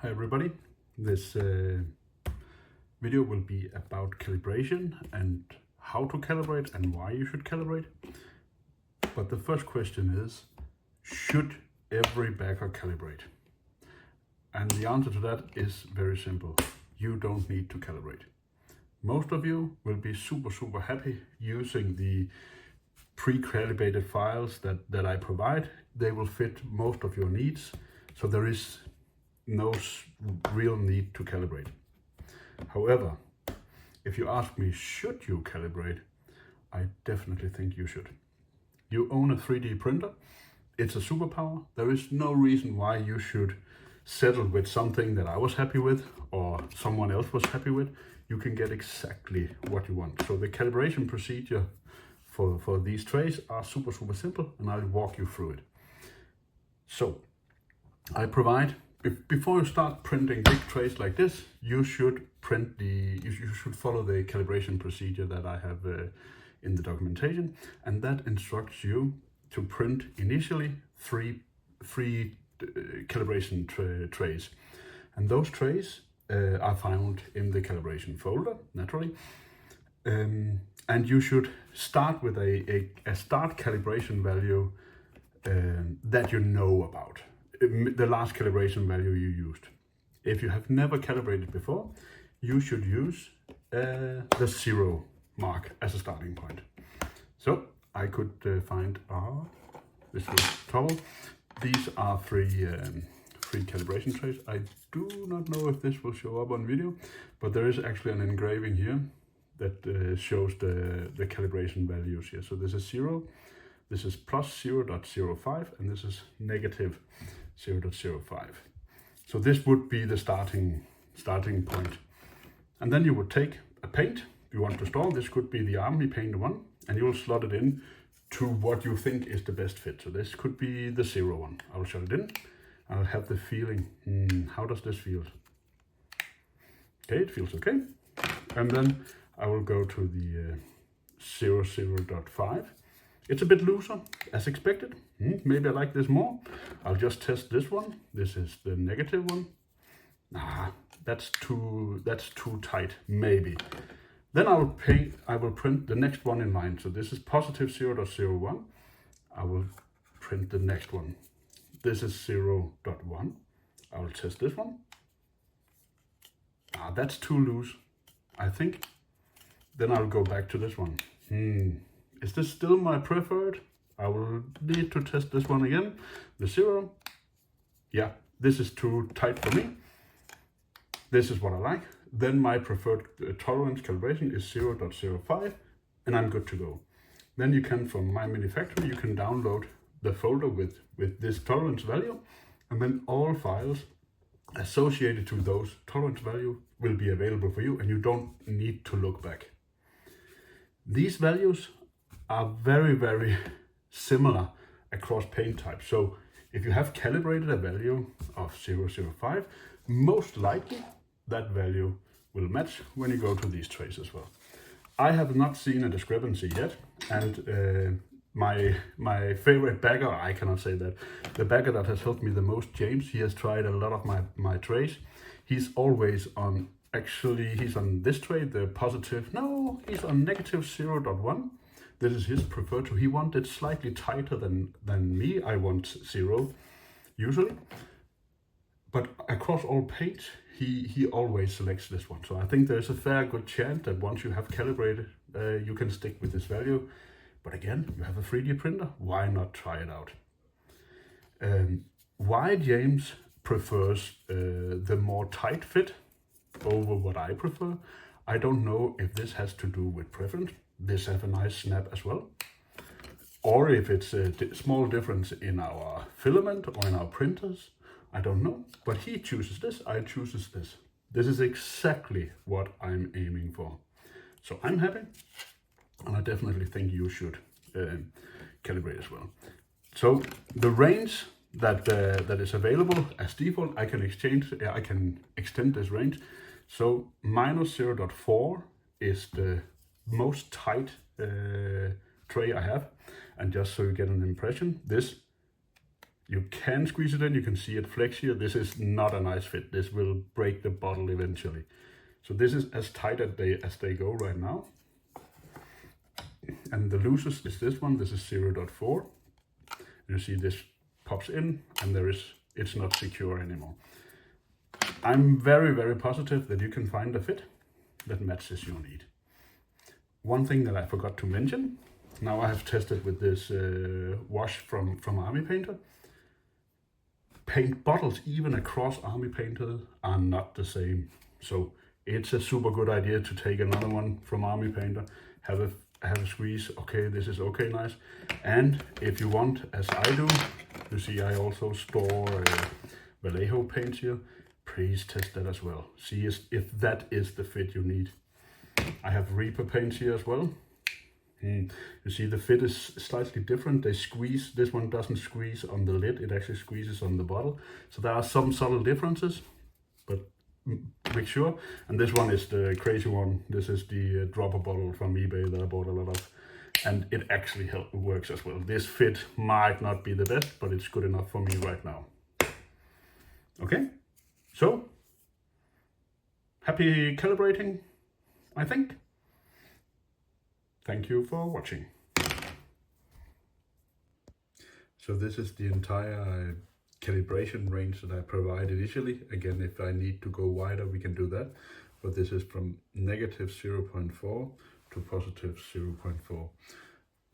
Hi everybody, this video will be about calibration and how to calibrate and why you should calibrate. But the first question is, should every bagger calibrate? And the answer to that is very simple. You don't need to calibrate. Most of you will be super happy using the pre-calibrated files that I provide. They will fit most of your needs, so there is no real need to calibrate. However, if you ask me, should you calibrate? I definitely think you should. You own a 3D printer. It's a superpower. There is no reason why you should settle with something that I was happy with or someone else was happy with. You can get exactly what you want. So the calibration procedure for these trays are super simple, and I'll walk you through it. So I provide, before you start printing big trays like this, you should follow the calibration procedure that I have in the documentation, and that instructs you to print initially three calibration trays, and those trays are found in the calibration folder naturally, and you should start with a start calibration value that you know about. The last calibration value you used. If you have never calibrated before, you should use the 0 mark as a starting point. So I could find this was towel. These are three calibration trays. I do not know if this will show up on video, but there is actually an engraving here that shows the calibration values here. So this is 0, this is plus 0.05, and this is negative 0.05. So this would be the starting point. And then you would take a paint you want to store. This could be the army paint one, and you will slot it in to what you think is the best fit. So this could be the 0 one. I will shut it in. I'll have the feeling, how does this feel? Okay, it feels okay. And then I will go to the 0.5. It's a bit looser, as expected. Maybe I like this more. I'll just test this one. This is the negative one. That's too tight, maybe. Then I will print the next one in line. So this is positive 0.01. I will print the next one. This is 0.1. I will test this one. That's too loose, I think. Then I'll go back to this one. Is this still my preferred? I will need to test this one again. The 0. Yeah, this is too tight for me. This is what I like. Then my preferred tolerance calibration is 0.05, and I'm good to go. Then you can, from my manufacturer, you can download the folder with this tolerance value, and then all files associated to those tolerance value will be available for you, and you don't need to look back. These values are very similar across paint types. So if you have calibrated a value of 0.05, most likely that value will match when you go to these trays as well. I have not seen a discrepancy yet, and my favorite bagger, I cannot say that, the bagger that has helped me the most, James, he has tried a lot of my trays. He's always on, actually he's on this tray, the positive, no, he's on negative 0.1. This is his preferred. So he wanted slightly tighter than me. I want 0 usually. But across all paints, he always selects this one. So I think there's a fair good chance that once you have calibrated, you can stick with this value. But again, you have a 3D printer. Why not try it out? Why James prefers the more tight fit over what I prefer, I don't know if this has to do with preference. This have a nice snap as well, or if it's a small difference in our filament or in our printers, I don't know. But he chooses this, I chooses this. This is exactly what I'm aiming for. So I'm happy, and I definitely think you should calibrate as well. So the range that is available as default, I can extend this range. So minus 0.4 is the most tight tray I have, and just so you get an impression, this You can squeeze it in, you can see it flex here. This is not a nice fit. This will break the bottle eventually. So this is as tight as they go right now. And the loosest is this one. This is 0.4. You see this pops in and it's not secure anymore. I'm very, very positive that you can find a fit that matches your need. One thing that I forgot to mention, now I have tested with this wash from Army Painter. Paint bottles, even across Army Painter, are not the same. So it's a super good idea to take another one from Army Painter, have a squeeze. Okay, this is okay, nice. And if you want, as I do, you see I also store Vallejo paints here. Please test that as well. See if that is the fit you need. I have Reaper paints here as well. You see the fit is slightly different. They squeeze. This one doesn't squeeze on the lid. It actually squeezes on the bottle. So there are some subtle differences, but make sure. And this one is the crazy one. This is the dropper bottle from eBay that I bought a lot of. And it actually works as well. This fit might not be the best, but it's good enough for me right now. Okay, so happy calibrating, I think. Thank you for watching. So this is the entire calibration range that I provide initially. Again, if I need to go wider, we can do that. But this is from negative 0.4 to positive 0.4.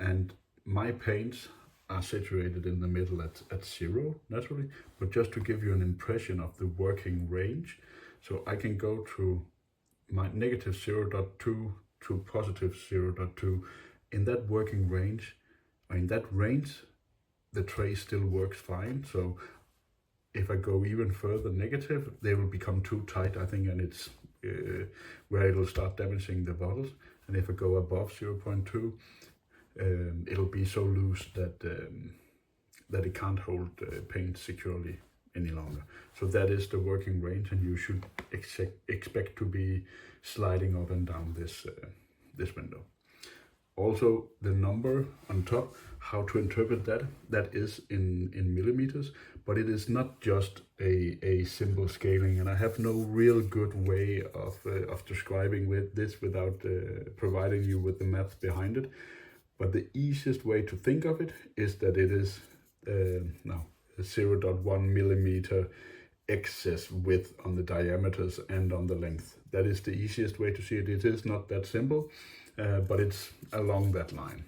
And my paints are situated in the middle at 0, naturally. But just to give you an impression of the working range, so I can go to my negative 0.2 to positive 0.2. In that working range, or in that range, the tray still works fine. So if I go even further negative, they will become too tight, I think, and it's where it'll start damaging the bottles. And if I go above 0.2, it'll be so loose that that it can't hold paint securely any longer. So that is the working range, and you should expect to be sliding up and down this window. Also, the number on top, how to interpret that is in millimeters, but it is not just a simple scaling, and I have no real good way of describing this without providing you with the math behind it. But the easiest way to think of it is that it is now 0.1 millimeter excess width on the diameters and on the length. That is the easiest way to see it. It is not that simple, but it's along that line.